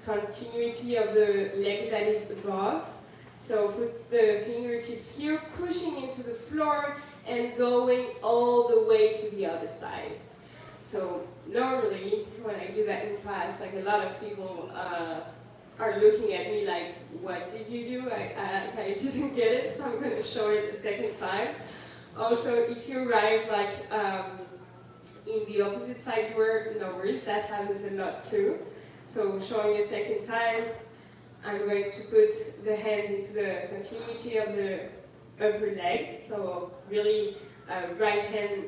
continuity of the leg that is above. So put the fingertips here, pushing into the floor and going all the way to the other side. So normally, when I do that in class, like a lot of people are looking at me like, what did you do? I didn't get it, so I'm going to show it a second time. Also, if you arrive like in the opposite side door, no worries, that happens a lot too. So showing a second time, I'm going to put the hands into the continuity of the upper leg. So really right hand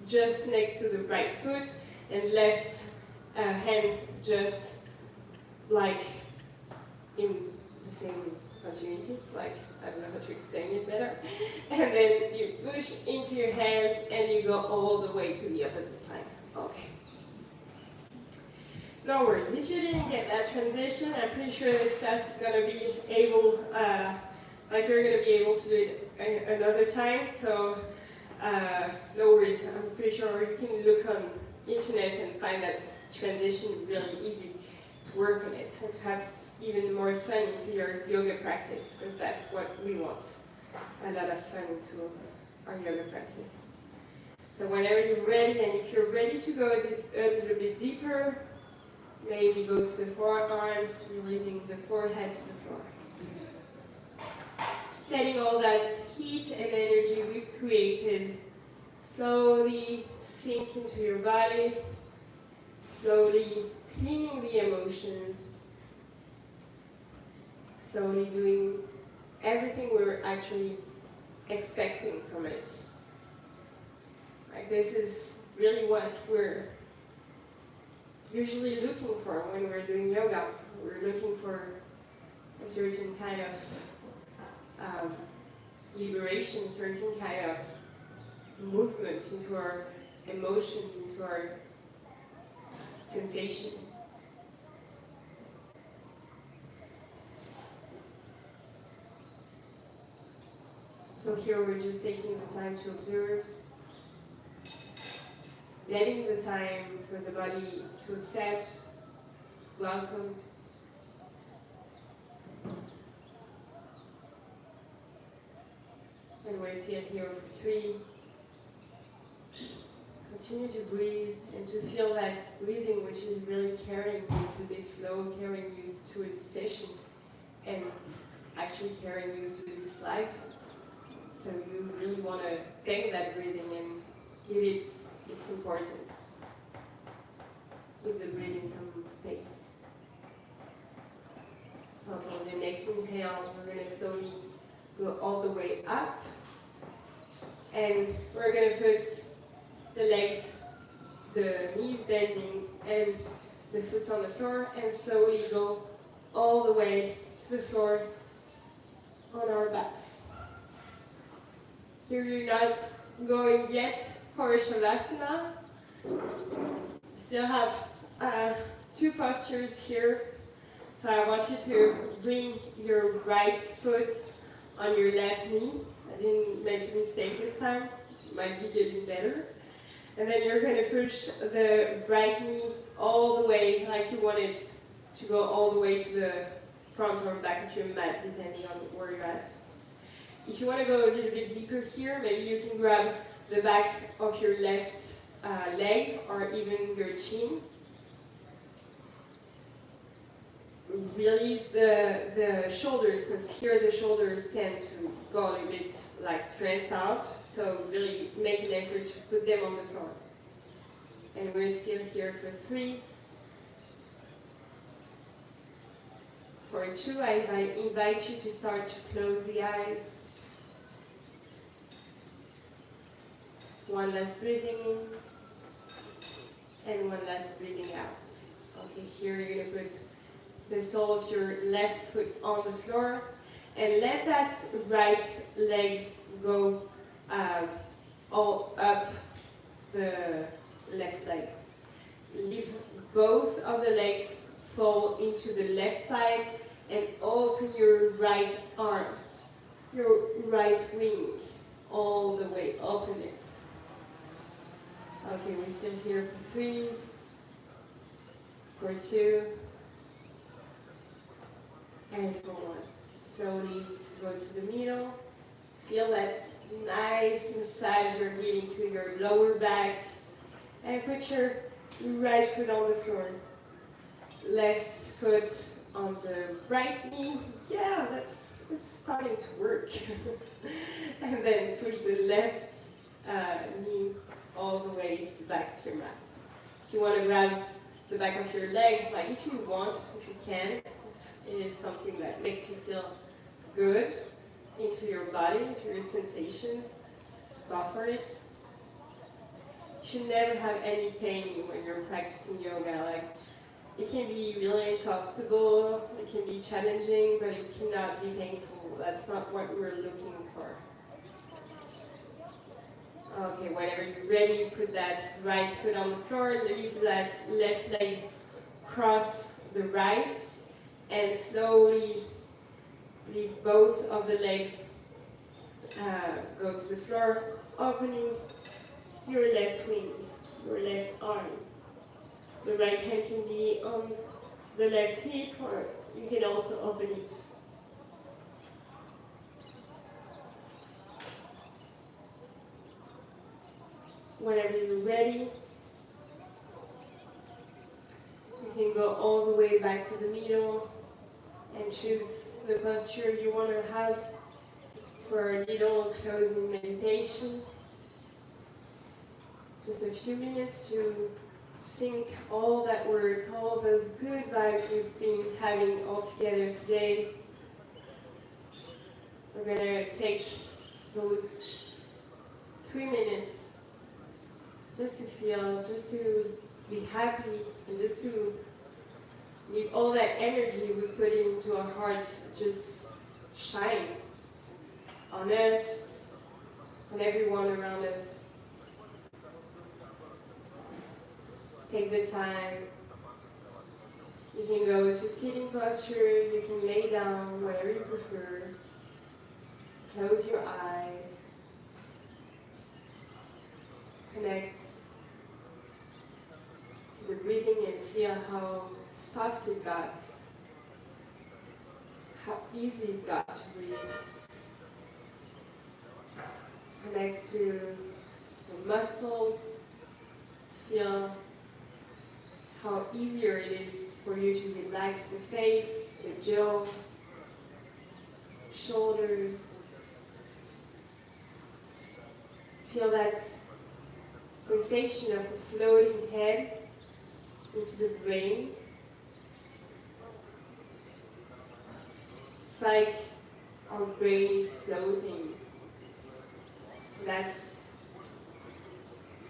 just next to the right foot and left hand just like in the same continuity. Like, I don't know how to explain it better. And then you push into your hands and you go all the way to the opposite side. Okay. No worries. If you didn't get that transition, I'm pretty sure this class is going to be able, like you're going to be able to do it another time. So no worries. I'm pretty sure you can look on internet and find that transition really easy to work on it and to have even more fun into your yoga practice, because that's what we want. A lot of fun into our yoga practice. So whenever you're ready, and if you're ready to go a little bit deeper, maybe go to the forearms, releasing the forehead to the floor. Setting all that heat and energy we've created, slowly sink into your body, slowly cleaning the emotions, slowly doing everything we're actually expecting from it. Like, this is really what we're usually looking for when we're doing yoga. We're looking for a certain kind of liberation, certain kind of movement into our emotions, into our sensations. So here we're just taking the time to observe, letting the time for the body to accept, welcome. And we're still here for 3. Continue to breathe and to feel that breathing, which is really carrying you through this flow, carrying you through this session, and actually carrying you through this life. So you really want to thank that breathing and give it its importance. Give the breathing some space. Okay, the next inhale, we're going to slowly go all the way up. And we're going to put the legs, the knees bending, and the foot on the floor, and slowly go all the way to the floor on our backs. Here you're not going yet for Shavasana. Still have two postures here. So I want you to bring your right foot on your left knee. I didn't make a mistake this time. Might be getting better. And then you're going to push the right knee all the way, like you want it to go all the way to the front or back of your mat, depending on where you're at. If you want to go a little bit deeper here, maybe you can grab the back of your left leg or even your chin. Release the shoulders, because here the shoulders tend to go a little bit like stressed out, so really make an effort to put them on the floor. And we're still here for 3. For 2, I invite you to start to close the eyes. 1 last breathing in, and 1 last breathing out. Okay, here you're going to put the sole of your left foot on the floor, and let that right leg go all up the left leg. Leave both of the legs fall into the left side and open your right arm, your right wing, all the way, open it. Okay, we're still here for 3, for 2, and for 1. Slowly go to the middle. Feel that nice massage you're giving to your lower back. And put your right foot on the floor. Left foot on the right knee. Yeah, that's starting to work. And then push the left knee all the way to the back of your mat. If you want to grab the back of your leg, like if you want, if you can, it is something that makes you feel good into your body, into your sensations. Go for it. You should never have any pain when you're practicing yoga. Like, it can be really uncomfortable, it can be challenging, but it cannot be painful. That's not what we're looking for. Okay, whenever you're ready, put that right foot on the floor, leave that left leg cross the right, and slowly leave both of the legs go to the floor, opening your left wing, your left arm. The right hand can be on the left hip, or you can also open it. Whenever you're ready, you can go all the way back to the middle and choose the posture you want to have for a little closing meditation. Just a few minutes to think all that work, all those good vibes we've been having all together today. We're going to take those 3 minutes just to feel, just to be happy, and just to leave all that energy we put into our hearts just shine on us, on everyone around us. Take the time. You can go to sitting posture, you can lay down, whatever you prefer. Close your eyes. Connect to the breathing and feel how soft it got, how easy it got to breathe. Connect to the muscles, feel how easier it is for you to relax the face, the jaw, shoulders. Feel that sensation of the floating head into the brain. It's like our brain is floating. That's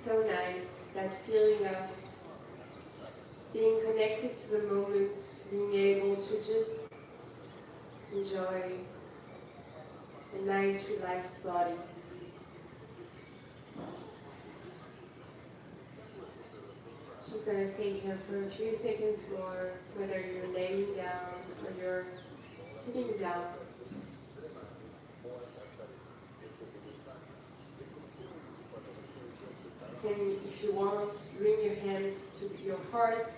so nice, that feeling of being connected to the moment, being able to just enjoy a nice, relaxed body. Just going to stay here for a few seconds more, whether you're laying down or you're sitting down. And if you want, bring your hands to your heart.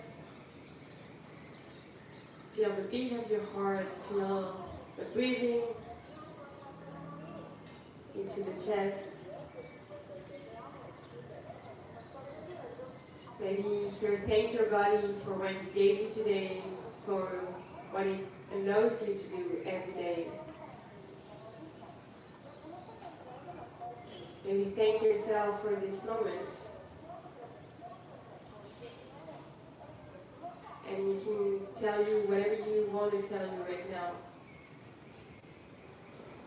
Feel the beat of your heart, feel the breathing into the chest. Maybe here, thank your body for what it gave you today, for what it allows you to do every day. Maybe thank yourself for this moment. And you can tell you whatever you want to tell you right now.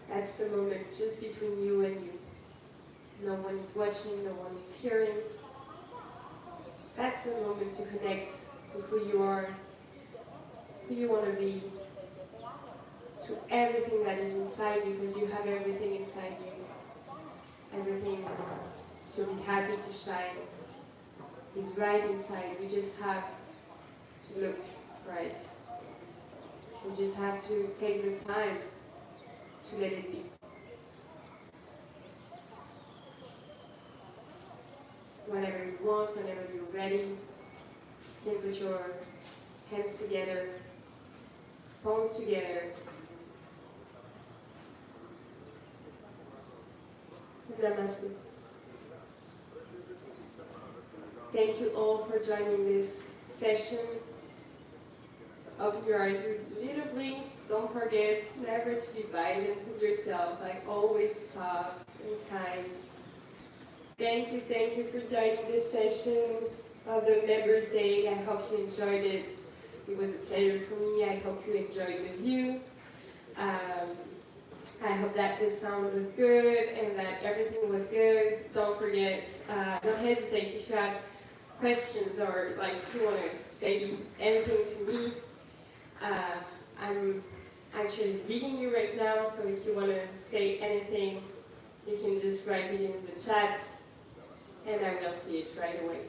That's the moment just between you and you. No one is watching, no one is hearing. That's the moment to connect to who you are, who you want to be, to everything that is inside you, because you have everything inside you. Everything to be happy to shine is right inside. We just have to look right. We just have to take the time to let it be. Whenever you want, whenever you're ready, you can put your hands together, palms together. Namaste. Thank you all for joining this session. Open your eyes with little blinks. Don't forget never to be violent with yourself, like always soft and kind. Thank you for joining this session of the Members Day. I hope you enjoyed it. It was a pleasure for me. I hope you enjoyed the view. I hope that the sound was good and that everything was good. Don't forget, don't hesitate if you have questions or like if you want to say anything to me. I'm actually reading you right now, so if you want to say anything, you can just write it in the chat and I will see it right away.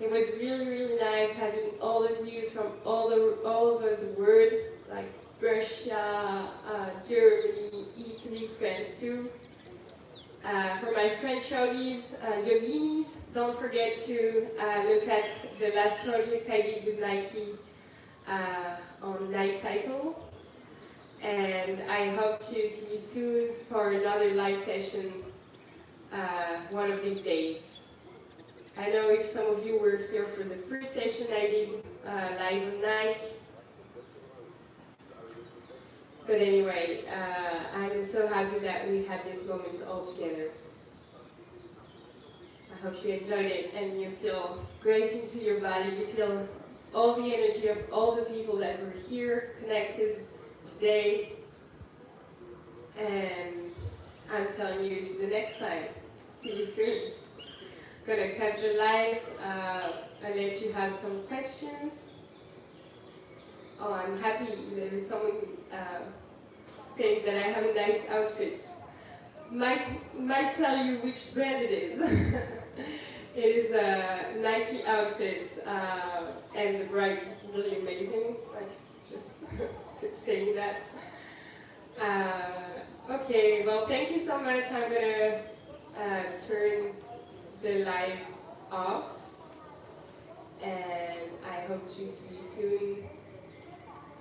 It was really nice having all of you from all over the world, like Russia, Germany, Italy, France too. For my French yoginis, don't forget to look at the last project I did with Nike on Life Cycle. And I hope to see you soon for another live session one of these days. I know if some of you were here for the first session I did live on Nike. But anyway, I'm so happy that we had this moment all together. I hope you enjoyed it and you feel great into your body. You feel all the energy of all the people that were here connected today. And I'm telling you to the next time. See you soon. I'm gonna cut the live unless you have some questions. Oh, I'm happy there's someone saying that I have a nice outfit. Might tell you which brand it is. It is a Nike outfit, and the bride is really amazing. Like just saying that. Okay, well, thank you so much. I'm gonna turn the live off, and I hope to see you soon.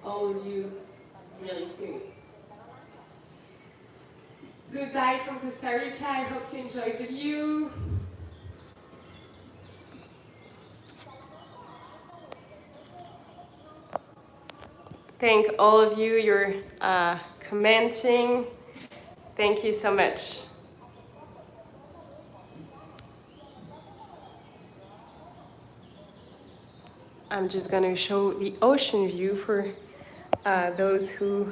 All of you really soon. Goodbye from Costa Rica. I hope you enjoyed the view. Thank all of you. You're commenting. Thank you so much. I'm just going to show the ocean view for those who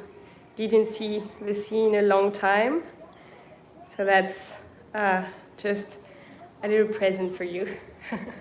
didn't see the sea in a long time. So that's just a little present for you.